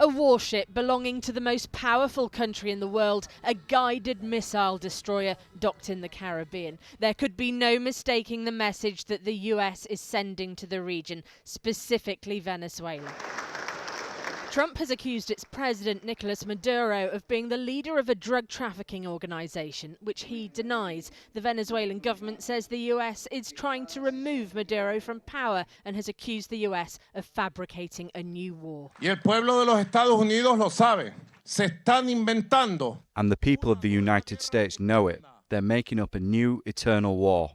A warship belonging to the most powerful country in the world, a guided missile destroyer docked in the Caribbean. There could be no mistaking the message that the US is sending to the region, specifically Venezuela. Trump has accused its president, Nicolás Maduro, of being the leader of a drug trafficking organisation, which he denies. The Venezuelan government says the US is trying to remove Maduro from power and has accused the US of fabricating a new war. Y el pueblo de los Estados Unidos lo sabe. Se están inventando. And the people of the United States know it. They're making up a new eternal war.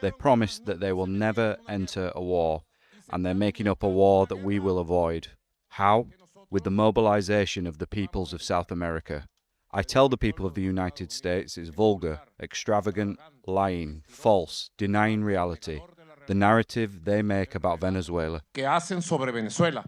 They promise that they will never enter a war, and they're making up a war that we will avoid. How? With the mobilization of the peoples of South America. I tell the people of the United States it's vulgar, extravagant, lying, false, denying reality, the narrative they make about Venezuela. Que hacen sobre Venezuela.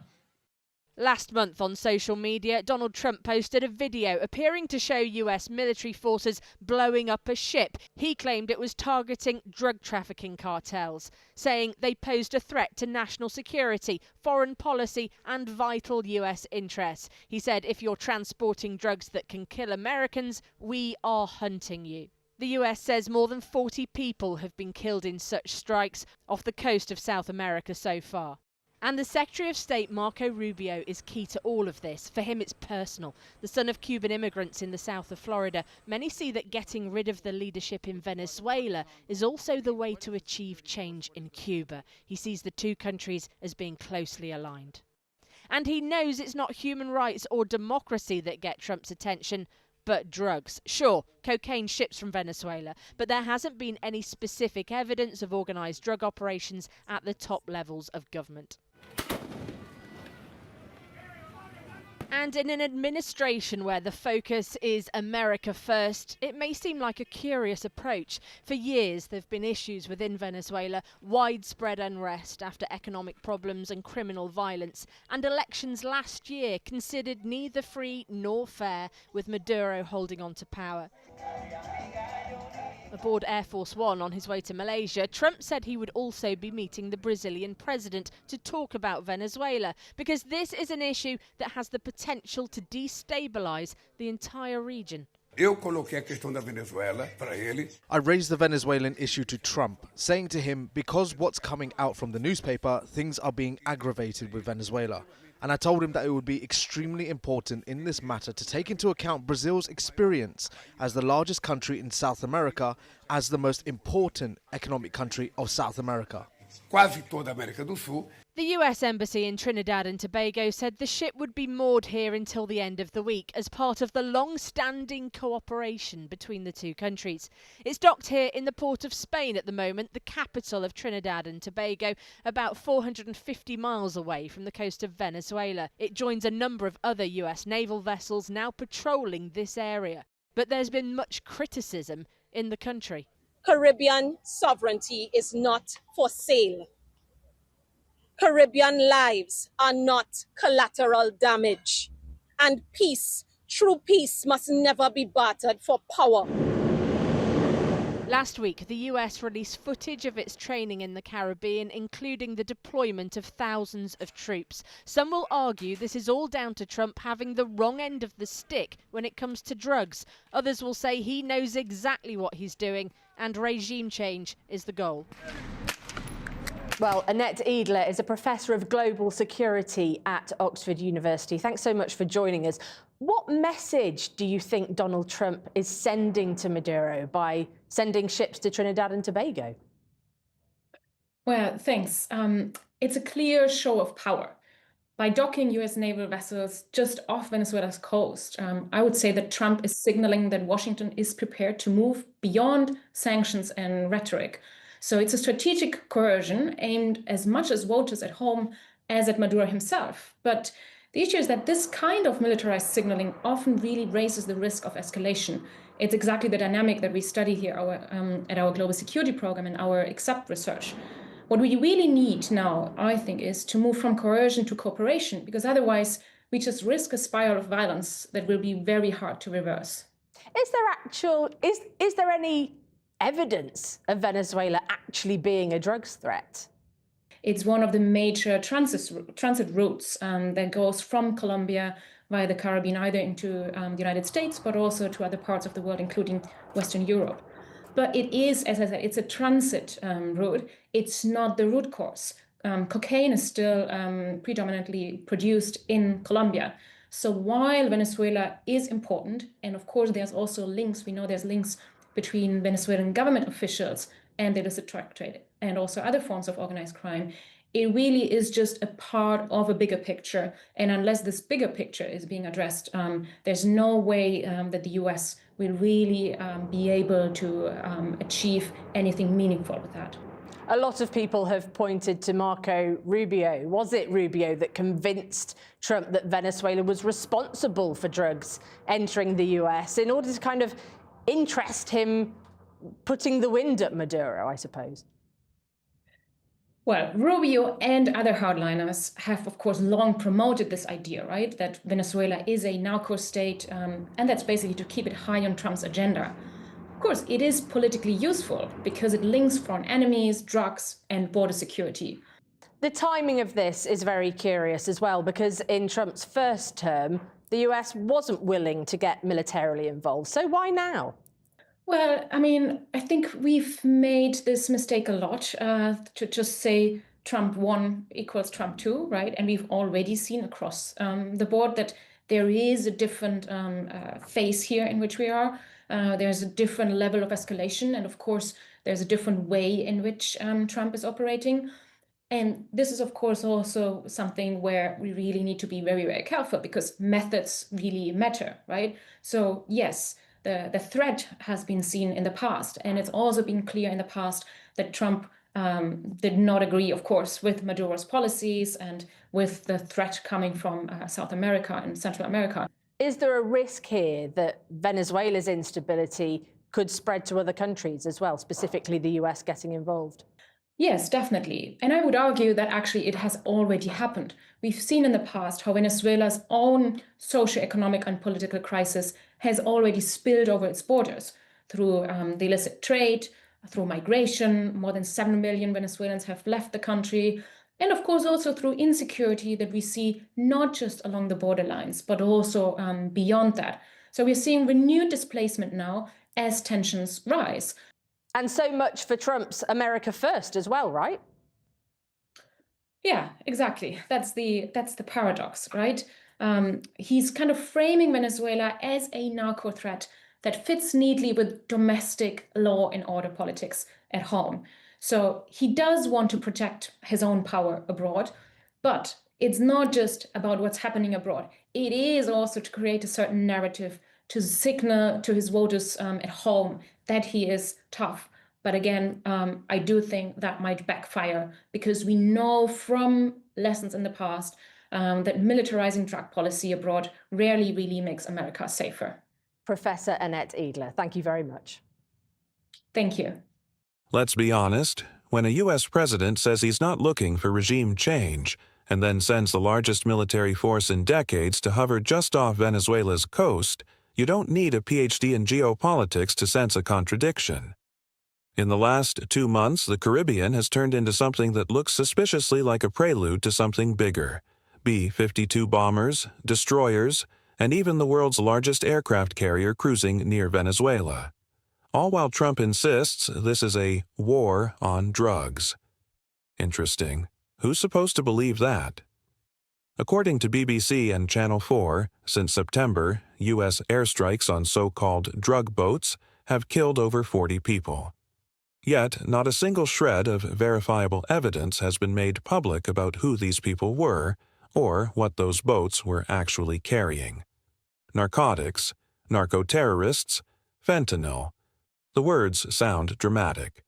Last month on social media, Donald Trump posted a video appearing to show US military forces blowing up a ship. He claimed it was targeting drug trafficking cartels, saying they posed a threat to national security, foreign policy and vital US interests. He said, if you're transporting drugs that can kill Americans, we are hunting you. The US says more than 40 people have been killed in such strikes off the coast of South America so far. And the Secretary of State, Marco Rubio, is key to all of this. For him, it's personal. The son of Cuban immigrants in the south of Florida, many see that getting rid of the leadership in Venezuela is also the way to achieve change in Cuba. He sees the two countries as being closely aligned. And he knows it's not human rights or democracy that get Trump's attention, but drugs. Sure, cocaine ships from Venezuela, but there hasn't been any specific evidence of organised drug operations at the top levels of government. And in an administration where the focus is America first, it may seem like a curious approach. For years, there have been issues within Venezuela, widespread unrest after economic problems and criminal violence, and elections last year considered neither free nor fair, with Maduro holding on to power. Aboard Air Force One on his way to Malaysia, Trump said he would also be meeting the Brazilian president to talk about Venezuela, because this is an issue that has the potential to destabilise the entire region. I raised the Venezuelan issue to Trump, saying to him, because what's coming out from the newspaper, things are being aggravated with Venezuela. And I told him that it would be extremely important in this matter to take into account Brazil's experience as the largest country in South America, as the most important economic country of South America. The US Embassy in Trinidad and Tobago said the ship would be moored here until the end of the week as part of the long-standing cooperation between the two countries. It's docked here in the port of Spain at the moment, the capital of Trinidad and Tobago, about 450 miles away from the coast of Venezuela. It joins a number of other US naval vessels now patrolling this area. But there's been much criticism in the country. Caribbean sovereignty is not for sale. Caribbean lives are not collateral damage. And peace, true peace, must never be bartered for power. Last week, the US released footage of its training in the Caribbean, including the deployment of thousands of troops. Some will argue this is all down to Trump having the wrong end of the stick when it comes to drugs. Others will say he knows exactly what he's doing and regime change is the goal. Well, Annette Edler is a professor of global security at Oxford University. Thanks so much for joining us. What message do you think Donald Trump is sending to Maduro by sending ships to Trinidad and Tobago? Well, thanks. It's a clear show of power. By docking US naval vessels just off Venezuela's coast, I would say that Trump is signaling that Washington is prepared to move beyond sanctions and rhetoric. So it's a strategic coercion aimed as much at voters at home as at Maduro himself. But the issue is that this kind of militarized signaling often really raises the risk of escalation. It's exactly the dynamic that we study here at our global security program and our accept research. What we really need now, I think, is to move from coercion to cooperation, because otherwise we just risk a spiral of violence that will be very hard to reverse. Is there any evidence of Venezuela actually being a drugs threat? It's one of the major transit routes that goes from Colombia via the Caribbean, either into the United States, but also to other parts of the world, including Western Europe. But it is, as I said, it's a transit route. It's not the root cause. Cocaine is still predominantly produced in Colombia. So while Venezuela is important, and of course there's also links, we know there's links between Venezuelan government officials and the illicit drug trade and also other forms of organized crime, it really is just a part of a bigger picture. And unless this bigger picture is being addressed, there's no way that the US will really be able to achieve anything meaningful with that. A lot of people have pointed to Marco Rubio. Was it Rubio that convinced Trump that Venezuela was responsible for drugs entering the US in order to kind of interest him putting the wind at Maduro, I suppose? Well, Rubio and other hardliners have, of course, long promoted this idea, right, that Venezuela is a narco state, and that's basically to keep it high on Trump's agenda. Of course, it is politically useful because it links foreign enemies, drugs, and border security. The timing of this is very curious as well, because in Trump's first term, the US wasn't willing to get militarily involved. So why now? Well, I mean, I think we've made this mistake a lot to just say Trump 1 equals Trump 2, right? And we've already seen across the board that there is a different phase here in which we are. There's a different level of escalation. And of course, there's a different way in which Trump is operating. And this is, of course, also something where we really need to be very, very careful because methods really matter, right? So yes, the threat has been seen in the past. And it's also been clear in the past that Trump did not agree, of course, with Maduro's policies and with the threat coming from South America and Central America. Is there a risk here that Venezuela's instability could spread to other countries as well, specifically the US getting involved? Yes, definitely. And I would argue that actually it has already happened. We've seen in the past how Venezuela's own socioeconomic and political crisis has already spilled over its borders through the illicit trade, through migration. More than 7 million Venezuelans have left the country. And of course, also through insecurity that we see not just along the borderlines, but also beyond that. So we're seeing renewed displacement now as tensions rise. And so much for Trump's America First as well, right? Yeah, exactly. That's the paradox, right? He's kind of framing Venezuela as a narco threat that fits neatly with domestic law and order politics at home. So he does want to protect his own power abroad, but it's not just about what's happening abroad. It is also to create a certain narrative to signal to his voters at home that he is tough. But again, I do think that might backfire because we know from lessons in the past that militarizing drug policy abroad rarely really makes America safer. Professor Annette Eagler, thank you very much. Thank you. Let's be honest, when a U.S. president says he's not looking for regime change and then sends the largest military force in decades to hover just off Venezuela's coast, you don't need a PhD in geopolitics to sense a contradiction. In the last 2 months, the Caribbean has turned into something that looks suspiciously like a prelude to something bigger. B-52 bombers, destroyers, and even the world's largest aircraft carrier cruising near Venezuela. All while Trump insists this is a war on drugs. Interesting. Who's supposed to believe that? According to BBC and Channel 4, since September, U.S. airstrikes on so-called drug boats have killed over 40 people. Yet, not a single shred of verifiable evidence has been made public about who these people were or what those boats were actually carrying. Narcotics, narco-terrorists, fentanyl. The words sound dramatic,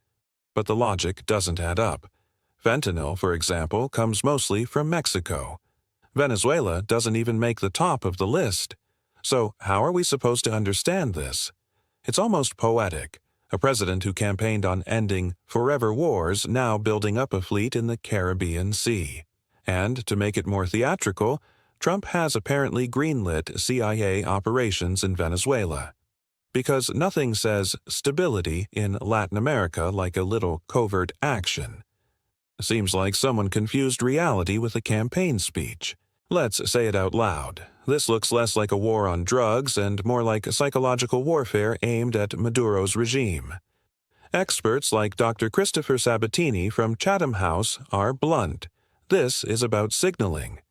but the logic doesn't add up. Fentanyl, for example, comes mostly from Mexico. Venezuela doesn't even make the top of the list. So how are we supposed to understand this? It's almost poetic. A president who campaigned on ending forever wars now building up a fleet in the Caribbean Sea. And to make it more theatrical, Trump has apparently greenlit CIA operations in Venezuela. Because nothing says stability in Latin America like a little covert action. Seems like someone confused reality with a campaign speech. Let's say it out loud. This looks less like a war on drugs and more like psychological warfare aimed at Maduro's regime. Experts like Dr. Christopher Sabatini from Chatham House are blunt. This is about signaling.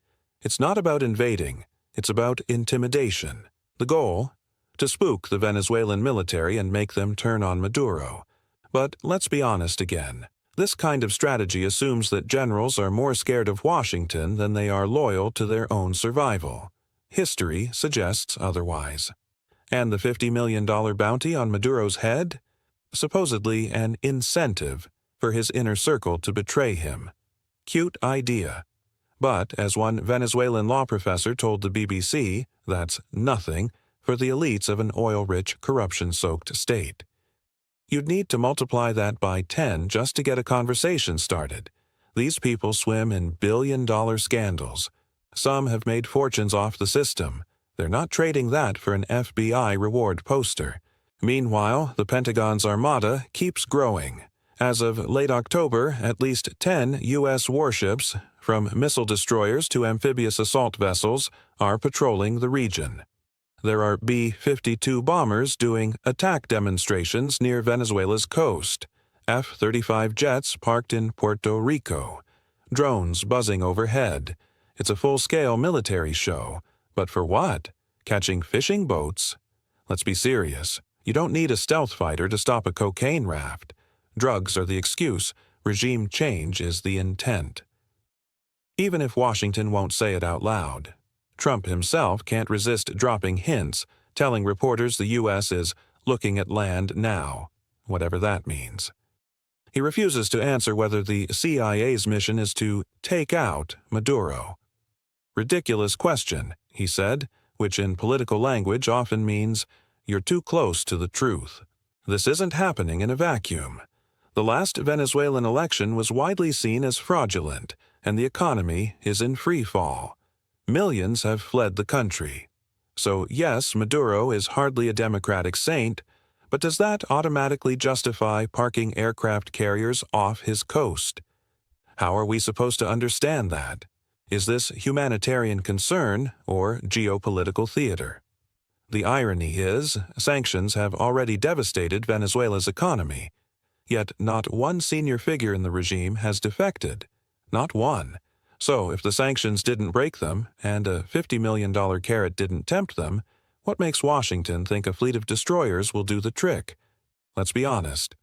It's not about invading. It's about intimidation. The goal? To spook the Venezuelan military and make them turn on Maduro. But let's be honest again. This kind of strategy assumes that generals are more scared of Washington than they are loyal to their own survival. History suggests otherwise. And the $50 million bounty on Maduro's head? Supposedly an incentive for his inner circle to betray him. Cute idea. But, as one Venezuelan law professor told the BBC, that's nothing for the elites of an oil-rich, corruption-soaked state. You'd need to multiply that by 10 just to get a conversation started. These people swim in billion-dollar scandals. Some have made fortunes off the system. They're not trading that for an FBI reward poster. Meanwhile, the Pentagon's armada keeps growing. As of late October, at least 10 U.S. warships, from missile destroyers to amphibious assault vessels, are patrolling the region. There are B-52 bombers doing attack demonstrations near Venezuela's coast, F-35 jets parked in Puerto Rico, drones buzzing overhead. It's a full-scale military show. But for what? Catching fishing boats? Let's be serious. You don't need a stealth fighter to stop a cocaine raft. Drugs are the excuse. Regime change is the intent. Even if Washington won't say it out loud, Trump himself can't resist dropping hints, telling reporters the U.S. is looking at land now, whatever that means. He refuses to answer whether the CIA's mission is to take out Maduro. Ridiculous question, he said, which in political language often means you're too close to the truth. This isn't happening in a vacuum. The last Venezuelan election was widely seen as fraudulent, and the economy is in free fall. Millions have fled the country. So yes, Maduro is hardly a democratic saint, but does that automatically justify parking aircraft carriers off his coast? How are we supposed to understand that? Is this humanitarian concern or geopolitical theater? The irony is, sanctions have already devastated Venezuela's economy, yet not one senior figure in the regime has defected. Not one. So if the sanctions didn't break them, and a $50 million carrot didn't tempt them, what makes Washington think a fleet of destroyers will do the trick? Let's be honest.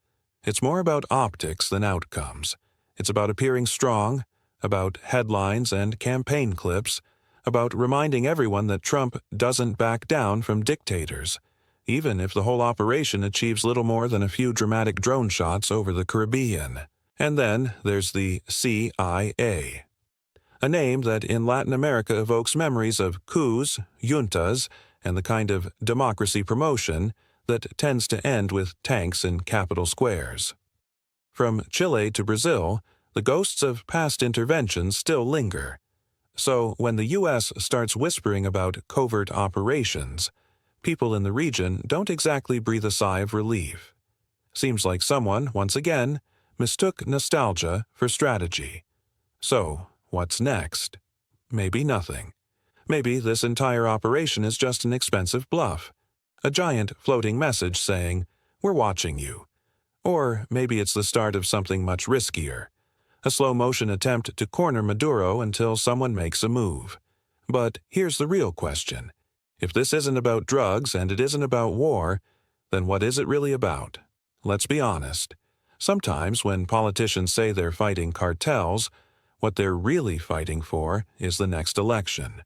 It's more about optics than outcomes. It's about appearing strong, about headlines and campaign clips, about reminding everyone that Trump doesn't back down from dictators, even if the whole operation achieves little more than a few dramatic drone shots over the Caribbean. And then there's the CIA. A name that in Latin America evokes memories of coups, juntas, and the kind of democracy promotion that tends to end with tanks in capital squares. From Chile to Brazil, the ghosts of past interventions still linger. So when the U.S. starts whispering about covert operations, people in the region don't exactly breathe a sigh of relief. Seems like someone, once again, mistook nostalgia for strategy. So, what's next? Maybe nothing. Maybe this entire operation is just an expensive bluff. A giant floating message saying, "We're watching you." Or maybe it's the start of something much riskier. A slow-motion attempt to corner Maduro until someone makes a move. But here's the real question. If this isn't about drugs and it isn't about war, then what is it really about? Let's be honest. Sometimes when politicians say they're fighting cartels, what they're really fighting for is the next election.